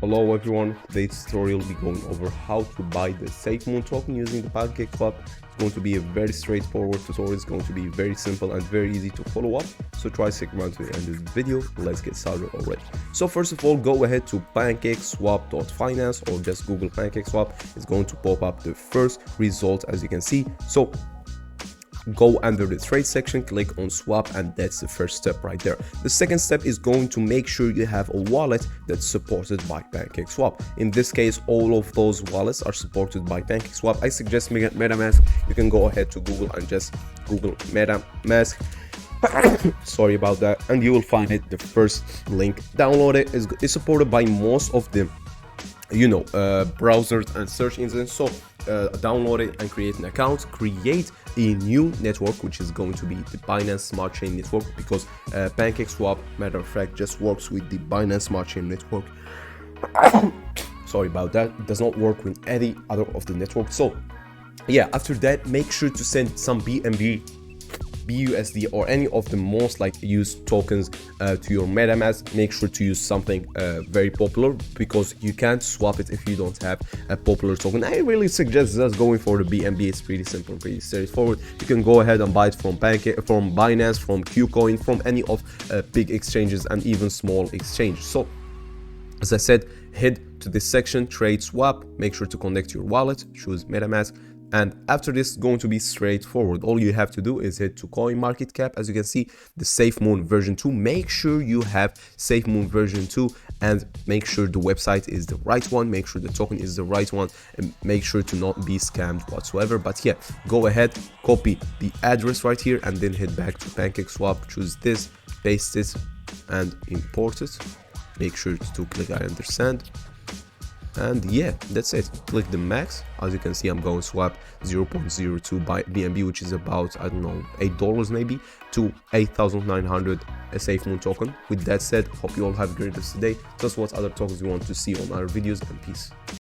Hello everyone, today's tutorial will be going over how to buy the SAFEMOON token using the Pancakeswap. It's going to be a very straightforward tutorial. It's going to be very simple and very easy to follow up. So try to stick around to the end of the video. Let's get started already. So first of all, go ahead to pancakeswap.finance or just Google Pancakeswap. It's going to pop up the first result as you can see. So go under the trade section, click on swap, and that's the first step right there. The second step is going to make sure you have a wallet that's supported by Pancakeswap. In this case, all of those wallets are supported by Pancakeswap. I suggest MetaMask. You can go ahead to Google and just Google MetaMask. Sorry about that, and you will find it the first link. Download it. It's supported by most of the browsers and search engines. So download it and create an account, create a new network, which is going to be the Binance Smart Chain network, because Pancakeswap, matter of fact, just works with the Binance Smart Chain network. Sorry about that, it does not work with any other of the network. So yeah, after that, make sure to send some BNB, BUSD, or any of the most used tokens to your MetaMask. Make sure to use something very popular, because you can't swap it if you don't have a popular token. I really suggest just going for the BNB. It's pretty simple, pretty straightforward. You can go ahead and buy it from Binance, from Qcoin, from any of big exchanges and even small exchanges. So as I said, head to this section, trade swap, make sure to connect your wallet, choose MetaMask. And after this, it's going to be straightforward. All you have to do is head to CoinMarketCap. As you can see, the SAFEMOON version 2. Make sure you have SAFEMOON version 2 and make sure the website is the right one. Make sure the token is the right one and make sure to not be scammed whatsoever. But yeah, go ahead, copy the address right here and then head back to Pancakeswap. Choose this, paste it and import it. Make sure to click I understand. And yeah, that's it. Click the max. As you can see, I'm going to swap 0.02 by BNB, which is about, I don't know, $8 maybe, to 8,900 a SAFEMOON token. With that said, hope you all have a great rest of the day. Just what other tokens you want to see on our videos, and peace.